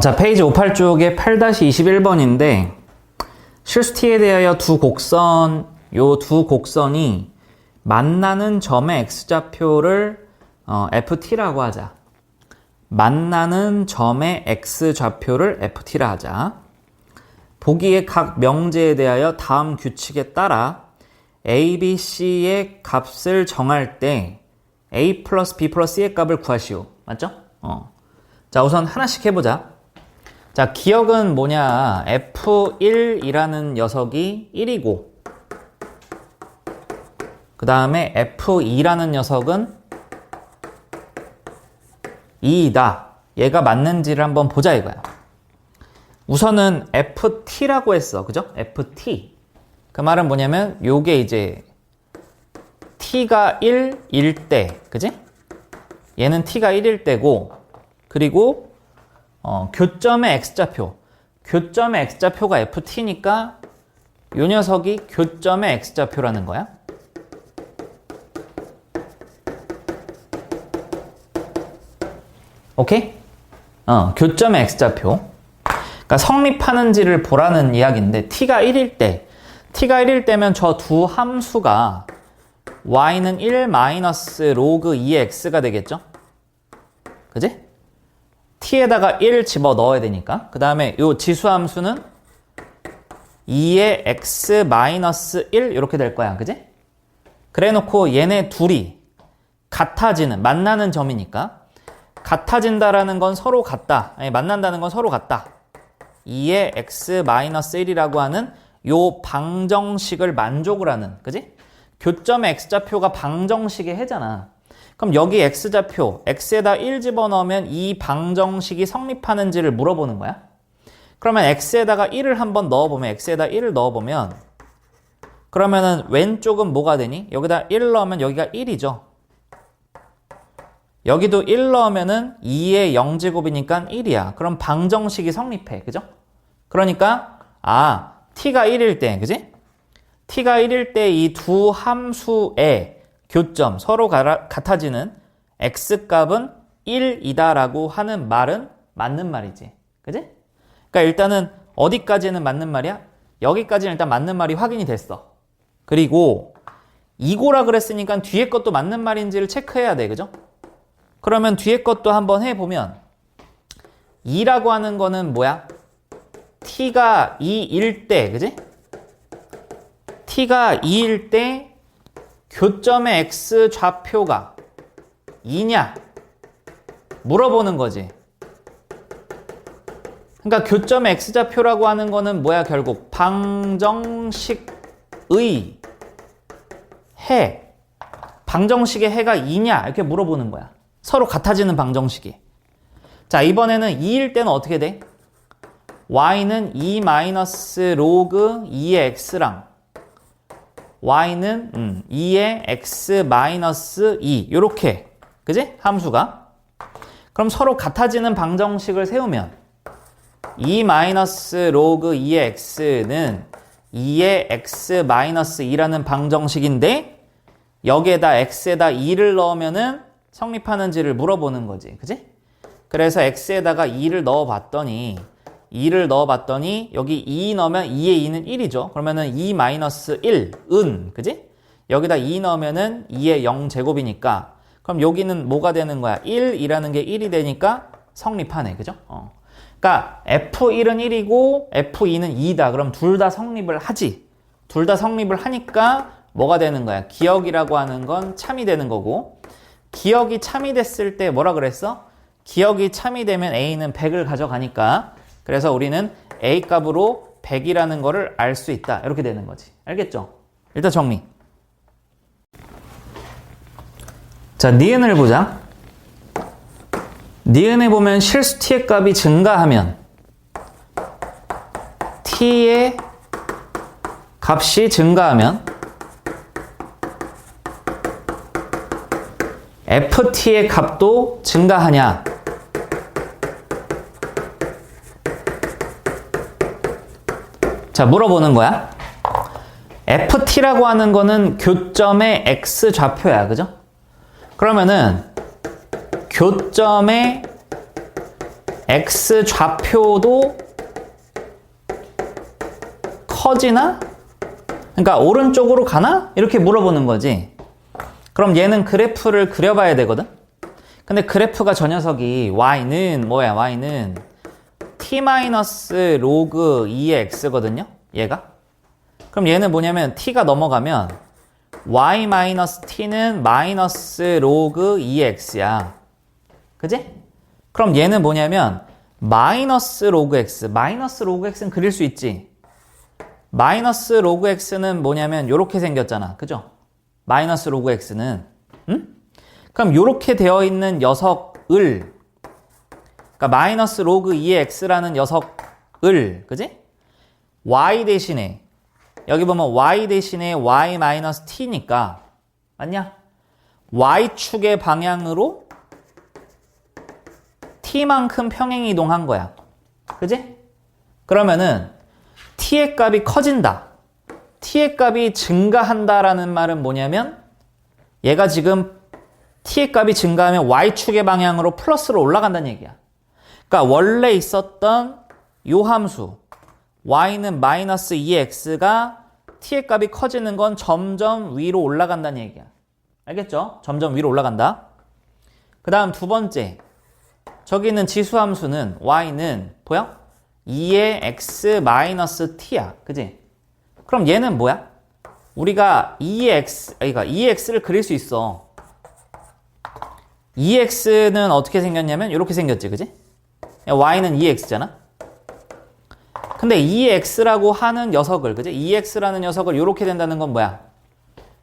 자, 페이지 58쪽에 8-21번인데 실수 t에 대하여 요 두 곡선이 만나는 점의 x좌표를 ft라고 하자. 만나는 점의 x좌표를 ft라 하자. 보기의 각 명제에 대하여 다음 규칙에 따라 a, b, c의 값을 정할 때 a 플러스 b 플러스 c의 값을 구하시오. 맞죠? 자, 우선 하나씩 해보자. 자, 기억은 뭐냐? f1이라는 녀석이 1이고 그 다음에 f2라는 녀석은 2이다. 얘가 맞는지를 한번 보자 이거야. 우선은 ft라고 했어. 그죠? ft. 그 말은 뭐냐면 요게 이제 t가 1일 때, 그지? 얘는 t가 1일 때고 그리고 교점의 x좌표. 교점의 x좌표가 ft니까 요 녀석이 교점의 x좌표라는 거야. 오케이? 교점의 x좌표. 그러니까 성립하는지를 보라는 이야기인데 t가 1일 때면 저 두 함수가 y는 1 마이너스 로그 2의 x가 되겠죠? 그지? t에다가 1 집어 넣어야 되니까. 그 다음에 요 지수함수는 2의 x 마이너스 1 이렇게 될 거야. 그지? 그래 놓고 얘네 둘이 같아지는, 만나는 점이니까 같아진다라는 건 서로 같다. 아니, 만난다는 건 서로 같다. 2의 x 마이너스 1이라고 하는 요 방정식을 만족을 하는, 그지? 교점의 x좌표가 방정식의 해잖아. 그럼 여기 x좌표, x에다 1 집어넣으면 이 방정식이 성립하는지를 물어보는 거야. 그러면 x에다가 1을 한번 넣어보면, x에다 1을 넣어보면 그러면은 왼쪽은 뭐가 되니? 여기다 1 넣으면 여기가 1이죠. 여기도 1 넣으면은 2의 0제곱이니까 1이야. 그럼 방정식이 성립해. 그죠? 그러니까 t가 1일 때, 그지? t가 1일 때 이 두 함수의 교점, 서로 같아지는 x값은 1이다 라고 하는 말은 맞는 말이지. 그지? 그러니까 일단은 어디까지는 맞는 말이야? 여기까지는 일단 맞는 말이 확인이 됐어. 그리고 이거라 그랬으니까 뒤에 것도 맞는 말인지를 체크해야 돼. 그죠? 그러면 뒤에 것도 한번 해보면 2라고 하는 거는 뭐야? t가 2일 때, 그지? t가 2일 때 교점의 x 좌표가 2냐? 물어보는 거지. 그러니까 교점의 x 좌표라고 하는 거는 뭐야? 결국 방정식의 해. 방정식의 해가 2냐? 이렇게 물어보는 거야. 서로 같아지는 방정식이. 자, 이번에는 2일 때는 어떻게 돼? y는 2 마이너스 로그 2의 x랑 y는 2의 x 마이너스 2 요렇게, 그지? 함수가. 그럼 서로 같아지는 방정식을 세우면 2 마이너스 로그 2의 x는 2의 x 마이너스 2라는 방정식인데 여기에다 x에다 2를 넣으면은 성립하는지를 물어보는 거지. 그지? 그래서 x에다가 2를 넣어봤더니 여기 2 넣으면 2의 2는 1이죠. 그러면은 2 마이너스 1은, 그지? 여기다 2 넣으면은 2의 0제곱이니까 그럼 여기는 뭐가 되는 거야? 1이라는 게 1이 되니까 성립하네. 그죠? 그러니까 f1은 1이고 f2는 2다. 그럼 둘 다 성립을 하지. 둘 다 성립을 하니까 뭐가 되는 거야? 기억이라고 하는 건 참이 되는 거고, 기억이 참이 됐을 때 뭐라 그랬어? 기억이 참이 되면 a는 100을 가져가니까, 그래서 우리는 a 값으로 100이라는 거를 알 수 있다. 이렇게 되는 거지. 알겠죠? 일단 정리. 자, 니은을 보자. 니은에 보면 실수 t의 값이 증가하면 t의 값이 증가하면 ft의 값도 증가하냐? 자, 물어보는 거야. ft라고 하는 거는 교점의 x 좌표야. 그죠? 그러면은 교점의 x 좌표도 커지나? 그러니까 오른쪽으로 가나? 이렇게 물어보는 거지. 그럼 얘는 그래프를 그려봐야 되거든? 근데 그래프가 저 녀석이 y는 뭐야? y는 t-log 2의 x거든요? 얘가? 그럼 얘는 뭐냐면 t가 넘어가면 y-t는 마이너스 log 2의 x야. 그지? 그럼 얘는 뭐냐면 마이너스 log x. 마이너스 log x는 그릴 수 있지. 마이너스 log x는 뭐냐면 요렇게 생겼잖아. 그죠? 마이너스 log x는. 응? 그럼 요렇게 되어 있는 녀석을, 그러니까 마이너스 log 2의 x라는 녀석을, 그지? y 대신에, 여기 보면 y 대신에 y 마이너스 t니까, 맞냐? y축의 방향으로 t만큼 평행 이동한 거야. 그지? 그러면은 t의 값이 커진다. t의 값이 증가한다라는 말은 뭐냐면 얘가 지금 t의 값이 증가하면 y축의 방향으로 플러스로 올라간다는 얘기야. 그러니까 원래 있었던 요 함수 y는 마이너스 2x가 t의 값이 커지는 건 점점 위로 올라간다는 얘기야. 알겠죠? 점점 위로 올라간다. 그 다음 두 번째, 저기 있는 지수함수는 y는 보여? 2의 x 마이너스 t야. 그지? 그럼 얘는 뭐야? 우리가 2의 x를 그릴 수 있어. 2x는 어떻게 생겼냐면 이렇게 생겼지. 그지? y는 2x잖아. 근데 2x라고 하는 녀석을, 그지? 2x라는 녀석을 이렇게 된다는 건 뭐야?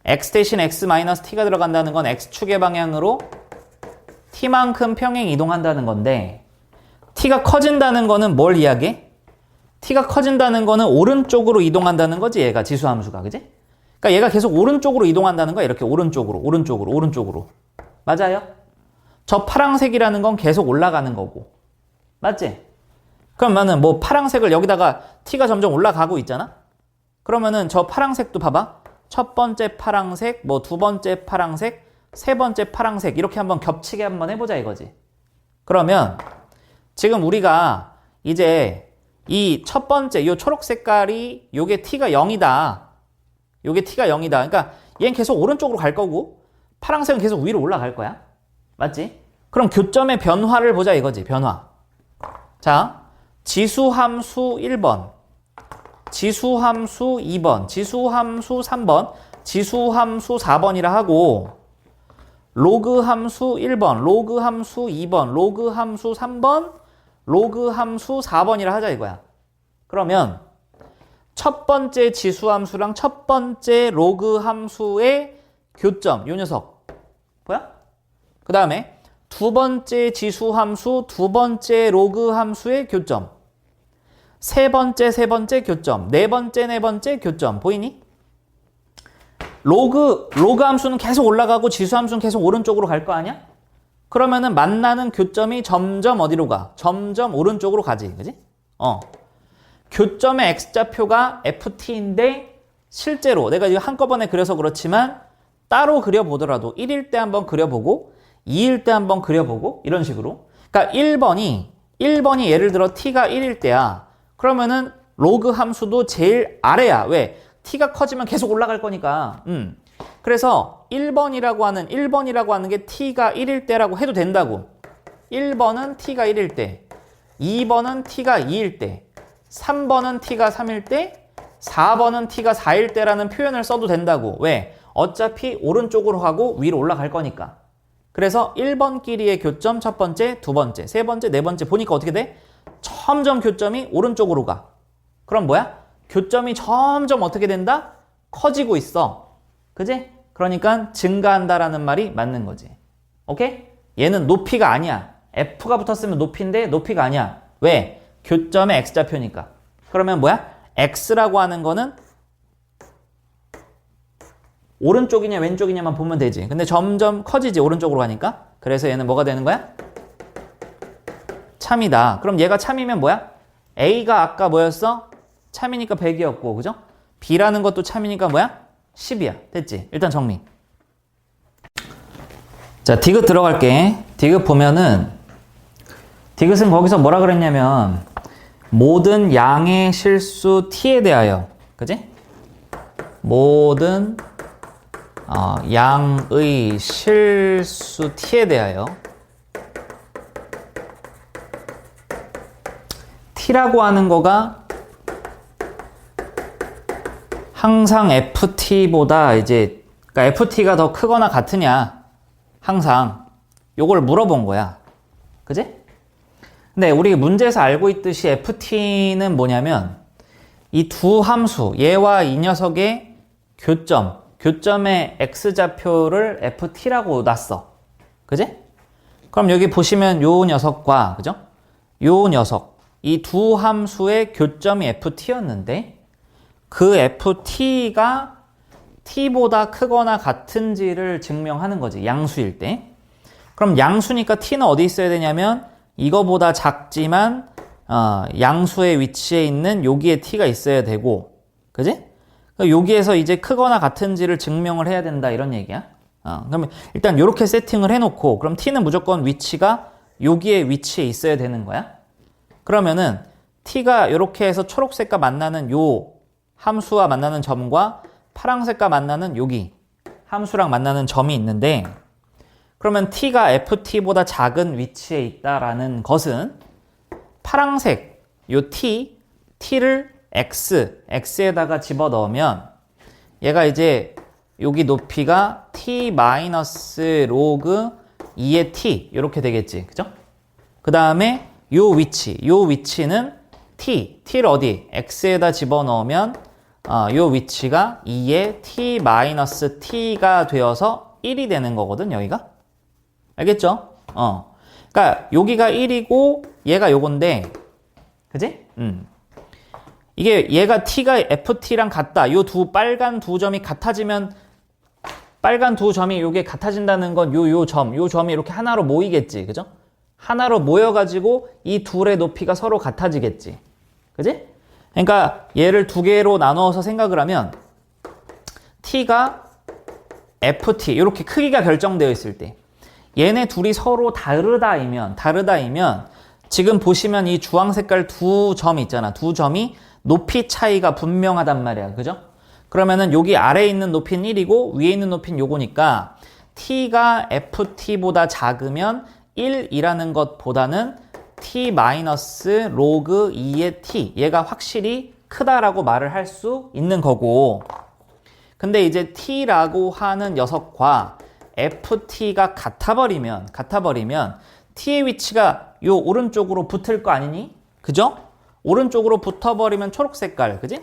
x 대신 x 마이너스 t가 들어간다는 건 x축의 방향으로 t만큼 평행 이동한다는 건데, t가 커진다는 거는 뭘 이야기해? t가 커진다는 거는 오른쪽으로 이동한다는 거지, 얘가 지수함수가. 그지? 그러니까 얘가 계속 오른쪽으로 이동한다는 거야. 이렇게 오른쪽으로. 맞아요? 저 파란색이라는 건 계속 올라가는 거고. 맞지? 그러면은 뭐 파란색을 여기다가 t가 점점 올라가고 있잖아? 그러면은 저 파란색도 봐봐. 첫 번째 파란색, 뭐 두 번째 파란색, 세 번째 파란색 이렇게 한번 겹치게 한번 해보자 이거지. 그러면 지금 우리가 이제 이 첫 번째 요 초록 색깔이 요게 t가 0이다. 요게 t가 0이다. 그러니까 얘는 계속 오른쪽으로 갈 거고 파란색은 계속 위로 올라갈 거야. 맞지? 그럼 교점의 변화를 보자 이거지. 변화. 자, 지수함수 1번, 지수함수 2번, 지수함수 3번, 지수함수 4번이라 하고 로그함수 1번, 로그함수 2번, 로그함수 3번, 로그함수 4번이라 하자 이거야. 그러면 첫 번째 지수함수랑 첫 번째 로그함수의 교점, 요 녀석 뭐야? 그 다음에 두 번째 지수함수, 두 번째 로그함수의 교점, 세 번째 교점, 네 번째 교점 보이니? 로그 함수는 계속 올라가고 지수 함수는 계속 오른쪽으로 갈 거 아니야? 그러면은 만나는 교점이 점점 어디로 가? 점점 오른쪽으로 가지. 그지? 교점의 x좌표가 ft인데 실제로 내가 이거 한꺼번에 그려서 그렇지만 따로 그려보더라도 1일 때 한번 그려보고 2일 때 한번 그려보고 이런 식으로. 그러니까 1번이 예를 들어 t가 1일 때야. 그러면은 로그 함수도 제일 아래야. 왜? t가 커지면 계속 올라갈 거니까. 그래서 1번이라고 하는 게 t가 1일 때라고 해도 된다고. 1번은 t가 1일 때, 2번은 t가 2일 때, 3번은 t가 3일 때, 4번은 t가 4일 때라는 표현을 써도 된다고. 왜? 어차피 오른쪽으로 가고 위로 올라갈 거니까. 그래서 1번끼리의 교점 첫 번째, 두 번째, 세 번째, 네 번째 보니까 어떻게 돼? 점점 교점이 오른쪽으로 가. 그럼 뭐야? 교점이 점점 어떻게 된다? 커지고 있어. 그지? 그러니까 증가한다라는 말이 맞는 거지. 오케이? 얘는 높이가 아니야. F가 붙었으면 높이인데 높이가 아니야. 왜? 교점의 X좌표니까. 그러면 뭐야? X라고 하는 거는 오른쪽이냐 왼쪽이냐만 보면 되지. 근데 점점 커지지 오른쪽으로 가니까. 그래서 얘는 뭐가 되는 거야? 참이다. 그럼 얘가 참이면 뭐야? A가 아까 뭐였어? 참이니까 100이었고 그죠? B라는 것도 참이니까 뭐야? 10이야. 됐지? 일단 정리. 자, 디귿 들어갈게. 디귿 보면은 디귿은 거기서 뭐라 그랬냐면 모든 양의 실수 t에 대하여, 그지? 모든 양의 실수 t에 대하여 t라고 하는 거가 항상 ft보다 이제 그러니까 ft가 더 크거나 같으냐 항상 요걸 물어본 거야. 그지? 근데 우리 문제에서 알고 있듯이 ft는 뭐냐면 이 두 함수 얘와 이 녀석의 교점의 x좌표를 ft라고 놨어. 그지? 그럼 여기 보시면 요 녀석과 그죠? 요 녀석 이 두 함수의 교점이 ft였는데 그 ft가 t보다 크거나 같은지를 증명하는 거지. 양수일 때. 그럼 양수니까 t는 어디 있어야 되냐면 이거보다 작지만 양수의 위치에 있는 여기에 t가 있어야 되고, 그지? 여기에서 이제 크거나 같은지를 증명을 해야 된다 이런 얘기야. 그러면 일단 이렇게 세팅을 해놓고 그럼 t는 무조건 위치가 여기에 위치에 있어야 되는 거야. 그러면은 t가 이렇게 해서 초록색과 만나는 요 함수와 만나는 점과 파란색과 만나는 여기 함수랑 만나는 점이 있는데, 그러면 t가 ft보다 작은 위치에 있다라는 것은 파란색 요 t를 x에다가 집어넣으면 얘가 이제 여기 높이가 t 마이너스 로그 2의 t 이렇게 되겠지. 그죠? 그 다음에 요 위치는 t를 어디? x에다 집어넣으면 요 위치가 2의 t 마이너스 t가 되어서 1이 되는 거거든, 여기가. 알겠죠? 그러니까 여기가 1이고 얘가 요건데, 그지? 이게 얘가 t가 ft랑 같다. 요 빨간 두 점이 같아지면 빨간 두 점이 요게 같아진다는 건 요 점이 이렇게 하나로 모이겠지. 그죠? 하나로 모여가지고 이 둘의 높이가 서로 같아지겠지. 그지? 그러니까 얘를 두 개로 나누어서 생각을 하면 t가 ft 이렇게 크기가 결정되어 있을 때 얘네 둘이 서로 다르다이면 지금 보시면 이 주황 색깔 두 점이 있잖아. 두 점이 높이 차이가 분명하단 말이야. 그죠? 그러면은 여기 아래에 있는 높이는 1이고 위에 있는 높이는 요거니까 t가 ft보다 작으면 1이라는 것보다는 t 마이너스 로그 2의 t 얘가 확실히 크다라고 말을 할 수 있는 거고, 근데 이제 t라고 하는 녀석과 ft가 같아버리면 t의 위치가 요 오른쪽으로 붙을 거 아니니? 그죠? 오른쪽으로 붙어버리면 초록 색깔, 그지?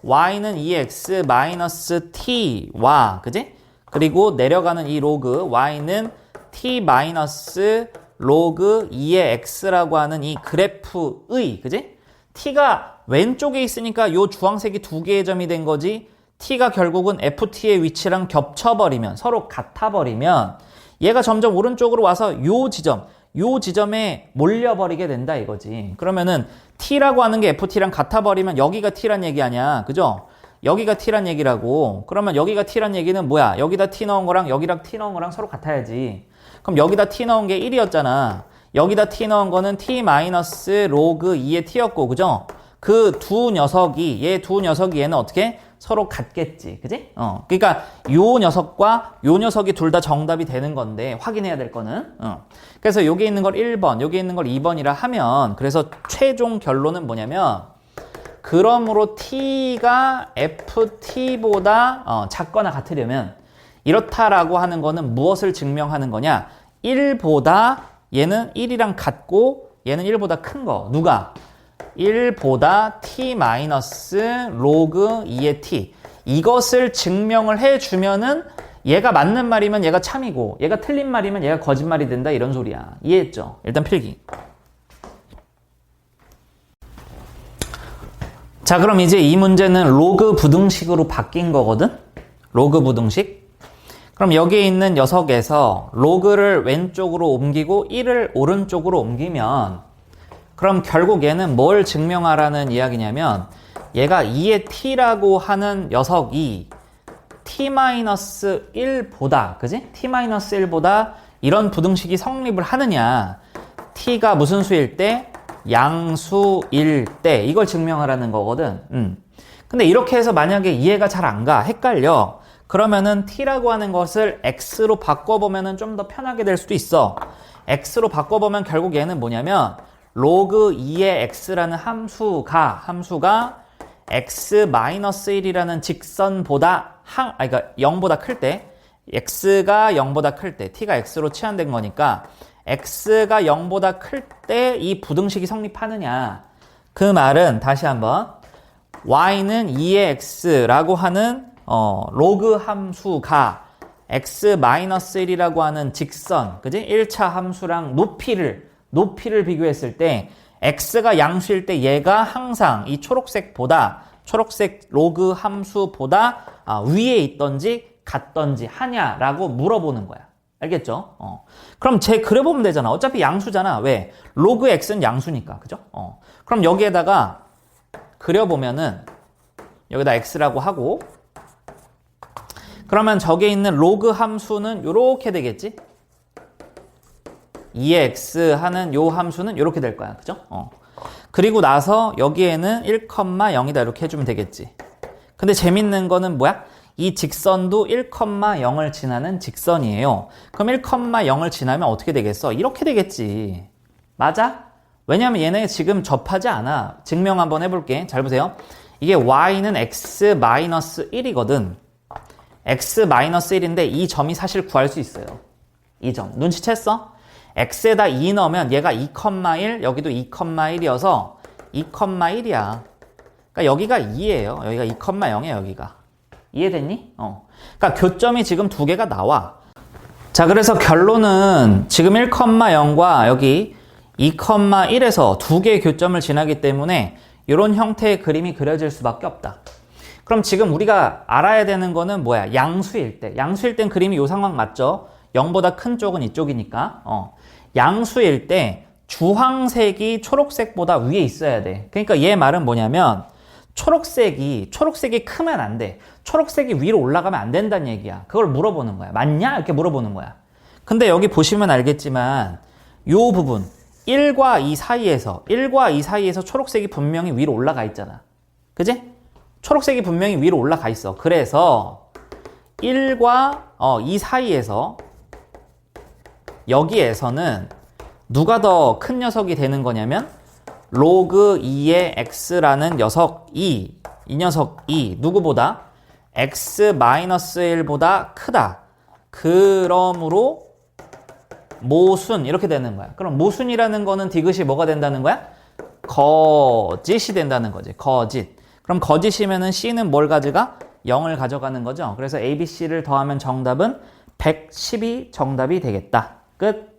y는 2x 마이너스 t와, 그지? 그리고 내려가는 이 로그 y는 t 마이너스 로그 2의 x라고 하는 이 그래프의, 그지? t가 왼쪽에 있으니까 요 주황색이 두 개의 점이 된 거지. t가 결국은 ft의 위치랑 겹쳐버리면, 서로 같아버리면 얘가 점점 오른쪽으로 와서 요 지점에 몰려버리게 된다 이거지. 그러면은 t라고 하는 게 ft랑 같아버리면 여기가 t란 얘기 아니야. 그죠? 여기가 t란 얘기라고. 그러면 여기가 t란 얘기는 뭐야? 여기다 t 넣은 거랑 여기랑 t 넣은 거랑 서로 같아야지. 그럼 여기다 t 넣은 게 1이었잖아. 여기다 t 넣은 거는 t 마이너스 로그 2의 t였고, 그죠? 그 두 녀석이, 얘는 어떻게? 서로 같겠지. 그지? 그러니까 요 녀석과 요 녀석이 둘 다 정답이 되는 건데, 확인해야 될 거는. 그래서 여기 있는 걸 1번, 여기 있는 걸 2번이라 하면, 그래서 최종 결론은 뭐냐면, 그러므로 t가 ft보다 작거나 같으려면 이렇다라고 하는 거는 무엇을 증명하는 거냐? 1보다 얘는 1이랑 같고 얘는 1보다 큰 거. 누가? 1보다 t 마이너스 로그 2의 t. 이것을 증명을 해주면은 얘가 맞는 말이면 얘가 참이고 얘가 틀린 말이면 얘가 거짓말이 된다 이런 소리야. 이해했죠? 일단 필기. 자, 그럼 이제 이 문제는 로그 부등식으로 바뀐 거거든? 로그 부등식. 그럼 여기에 있는 녀석에서 로그를 왼쪽으로 옮기고 1을 오른쪽으로 옮기면 그럼 결국 얘는 뭘 증명하라는 이야기냐면 얘가 2의 t라고 하는 녀석이 t-1보다, 그지? t-1보다 이런 부등식이 성립을 하느냐, t가 무슨 수일 때? 양수일 때. 이걸 증명하라는 거거든. 근데 이렇게 해서 만약에 이해가 잘 안 가, 헷갈려. 그러면은 t라고 하는 것을 x로 바꿔보면은 좀 더 편하게 될 수도 있어. x로 바꿔보면 결국 얘는 뭐냐면 로그 2의 x라는 함수가 x-1이라는 직선보다 그러니까 0보다 클 때, x가 0보다 클 때, t가 x로 치환된 거니까 x가 0보다 클 때 이 부등식이 성립하느냐. 그 말은 다시 한번 y는 2의 x라고 하는 로그 함수가 x-1이라고 하는 직선, 그지? 1차 함수랑 높이를 비교했을 때 x가 양수일 때 얘가 항상 이 초록색 로그 함수보다 위에 있던지 같던지 하냐라고 물어보는 거야. 알겠죠? 그럼 그려보면 되잖아. 어차피 양수잖아. 왜? 로그 x는 양수니까. 그죠? 그럼 여기에다가 그려보면은 여기다 x라고 하고, 그러면 저기에 있는 로그 함수는 요렇게 되겠지? 2의 x 하는 요 함수는 요렇게 될 거야. 그죠? 그리고 나서 여기에는 1,0이다 이렇게 해주면 되겠지. 근데 재밌는 거는 뭐야? 이 직선도 1,0을 지나는 직선이에요. 그럼 1,0을 지나면 어떻게 되겠어? 이렇게 되겠지. 맞아? 왜냐면 얘네 지금 접하지 않아. 증명 한번 해볼게. 잘 보세요. 이게 y는 x-1이거든. x-1인데 이 점이 사실 구할 수 있어요. 이 점. 눈치챘어? x에다 2 넣으면 얘가 2,1, 여기도 2,1이어서 2,1이야. 그러니까 여기가 2예요. 여기가 2,0이야, 여기가. 이해됐니? 그러니까 교점이 지금 두 개가 나와. 자, 그래서 결론은 지금 1,0과 여기 2,1에서 두 개의 교점을 지나기 때문에 이런 형태의 그림이 그려질 수밖에 없다. 그럼 지금 우리가 알아야 되는 거는 뭐야? 양수일 때. 양수일 땐 그림이 이 상황 맞죠? 0보다 큰 쪽은 이쪽이니까. 양수일 때 주황색이 초록색보다 위에 있어야 돼. 그러니까 얘 말은 뭐냐면 초록색이 크면 안 돼. 초록색이 위로 올라가면 안 된다는 얘기야. 그걸 물어보는 거야. 맞냐? 이렇게 물어보는 거야. 근데 여기 보시면 알겠지만 요 부분 1과 2 사이에서 초록색이 분명히 위로 올라가 있잖아. 그지? 초록색이 분명히 위로 올라가 있어. 그래서 1과 2 사이에서 여기에서는 누가 더 큰 녀석이 되는 거냐면 로그 2의 x라는 이 녀석이 누구보다 x-1보다 크다. 그러므로 모순 이렇게 되는 거야. 그럼 모순이라는 거는 디귿이 뭐가 된다는 거야? 거짓이 된다는 거지. 거짓. 그럼 거짓이면은 C는 뭘 가져가? 0을 가져가는 거죠. 그래서 A, B, C를 더하면 정답은 110이 정답이 되겠다. 끝.